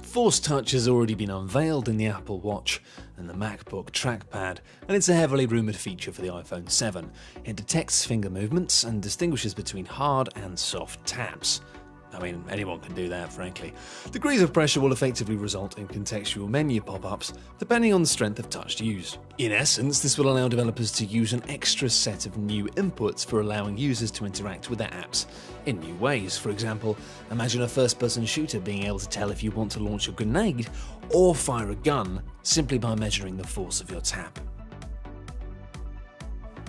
Force Touch has already been unveiled in the Apple Watch and the MacBook trackpad, and it's a heavily rumoured feature for the iPhone 7. It detects finger movements and distinguishes between hard and soft taps. I mean, anyone can do that, frankly. Degrees of pressure will effectively result in contextual menu pop-ups, depending on the strength of touch used. In essence, this will allow developers to use an extra set of new inputs for allowing users to interact with their apps in new ways. For example, imagine a first-person shooter being able to tell if you want to launch a grenade or fire a gun simply by measuring the force of your tap.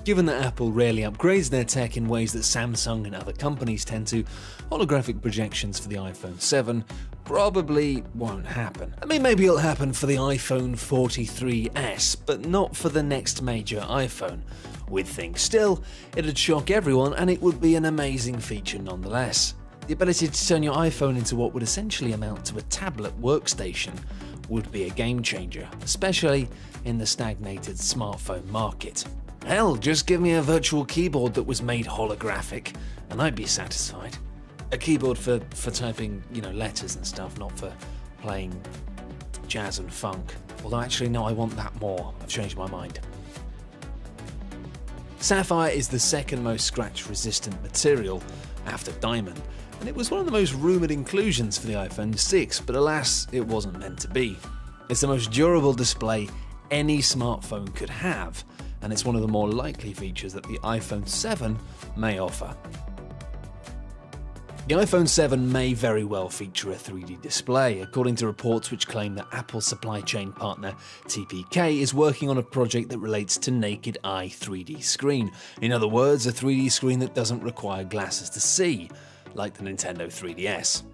Given that Apple rarely upgrades their tech in ways that Samsung and other companies tend to, holographic projections for the iPhone 7 probably won't happen. I mean, maybe it'll happen for the iPhone 43s, but not for the next major iPhone. We'd think still, it'd shock everyone and it would be an amazing feature nonetheless. The ability to turn your iPhone into what would essentially amount to a tablet workstation would be a game changer, especially in the stagnated smartphone market. Hell, just give me a virtual keyboard that was made holographic, and I'd be satisfied. A keyboard for typing, letters and stuff, not for playing jazz and funk. Although actually, no, I want that more. I've changed my mind. Sapphire is the second most scratch-resistant material after diamond, and it was one of the most rumoured inclusions for the iPhone 6, but alas, it wasn't meant to be. It's the most durable display any smartphone could have, and it's one of the more likely features that the iPhone 7 may offer. The iPhone 7 may very well feature a 3D display, according to reports which claim that Apple's supply chain partner TPK is working on a project that relates to naked eye 3D screen. In other words, a 3D screen that doesn't require glasses to see, like the Nintendo 3DS.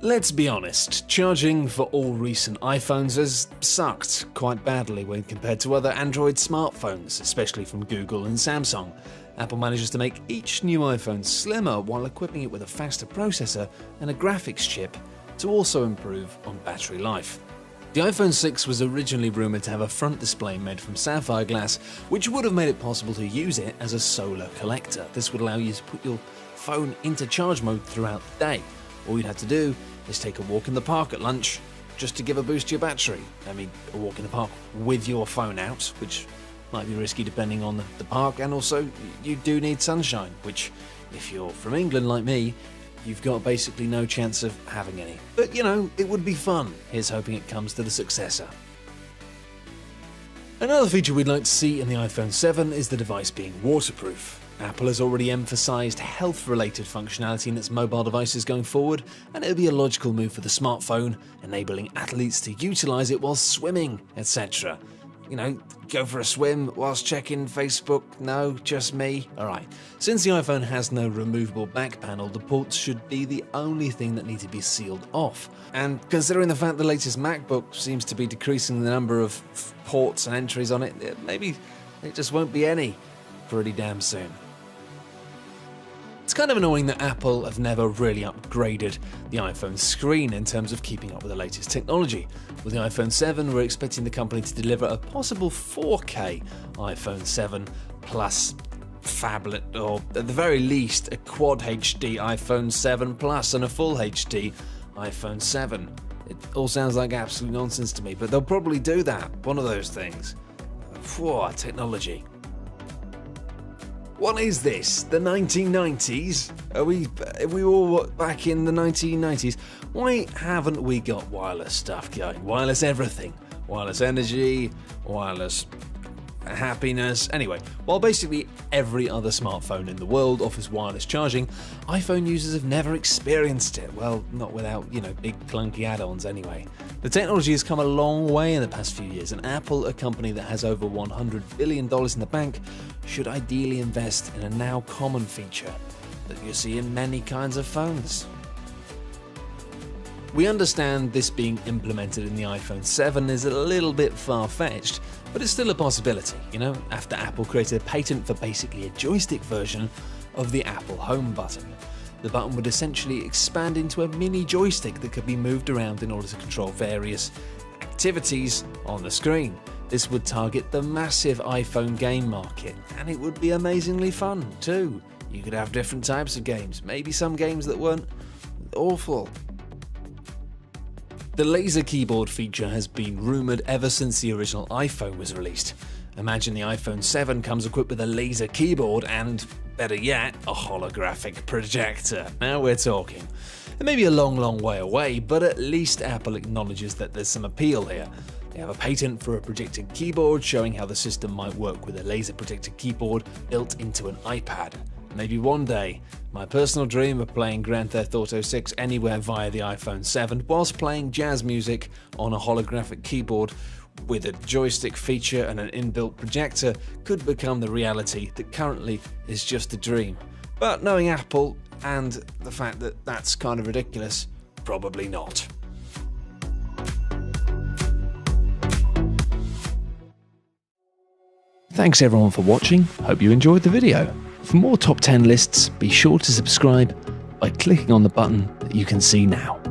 Let's be honest, charging for all recent iPhones has sucked quite badly when compared to other Android smartphones, especially from Google and Samsung. Apple manages to make each new iPhone slimmer while equipping it with a faster processor and a graphics chip to also improve on battery life. The iPhone 6 was originally rumoured to have a front display made from sapphire glass, which would have made it possible to use it as a solar collector. This would allow you to put your phone into charge mode throughout the day. All you'd have to do is take a walk in the park at lunch just to give a boost to your battery. I mean, a walk in the park with your phone out, which might be risky depending on the park, and also you do need sunshine, which, if you're from England like me, you've got basically no chance of having any. But it would be fun. Here's hoping it comes to the successor. Another feature we'd like to see in the iPhone 7 is the device being waterproof. Apple has already emphasised health-related functionality in its mobile devices going forward, and it would be a logical move for the smartphone, enabling athletes to utilise it while swimming, etc. Go for a swim whilst checking Facebook? No, just me? Alright. Since the iPhone has no removable back panel, the ports should be the only thing that need to be sealed off. And considering the fact the latest MacBook seems to be decreasing the number of ports and entries on it, maybe it just won't be any pretty damn soon. It's kind of annoying that Apple have never really upgraded the iPhone screen in terms of keeping up with the latest technology. With the iPhone 7, we're expecting the company to deliver a possible 4K iPhone 7 Plus phablet, or at the very least a Quad HD iPhone 7 Plus and a Full HD iPhone 7. It all sounds like absolute nonsense to me, but they'll probably do that, one of those things. Whoa, technology. What is this? The 1990s? Are we all back in the 1990s? Why haven't we got wireless stuff going? Wireless everything. Wireless energy, wireless happiness. Anyway, while basically every other smartphone in the world offers wireless charging, iPhone users have never experienced it. Well, not without, big clunky add-ons anyway. The technology has come a long way in the past few years, and Apple, a company that has over $100 billion in the bank, should ideally invest in a now common feature that you see in many kinds of phones. We understand this being implemented in the iPhone 7 is a little bit far-fetched, but it's still a possibility, after Apple created a patent for basically a joystick version of the Apple Home button. The button would essentially expand into a mini joystick that could be moved around in order to control various activities on the screen. This would target the massive iPhone game market, and it would be amazingly fun too. You could have different types of games, maybe some games that weren't awful. The laser keyboard feature has been rumoured ever since the original iPhone was released. Imagine the iPhone 7 comes equipped with a laser keyboard and, better yet, a holographic projector. Now we're talking. It may be a long way away, but at least Apple acknowledges that there's some appeal here. They have a patent for a projected keyboard showing how the system might work with a laser projected keyboard built into an iPad. Maybe one day, my personal dream of playing Grand Theft Auto 6 anywhere via the iPhone 7 whilst playing jazz music on a holographic keyboard with a joystick feature and an inbuilt projector could become the reality that currently is just a dream. But knowing Apple and the fact that that's kind of ridiculous, probably not. Thanks everyone for watching, hope you enjoyed the video. For more top 10 lists, be sure to subscribe by clicking on the button that you can see now.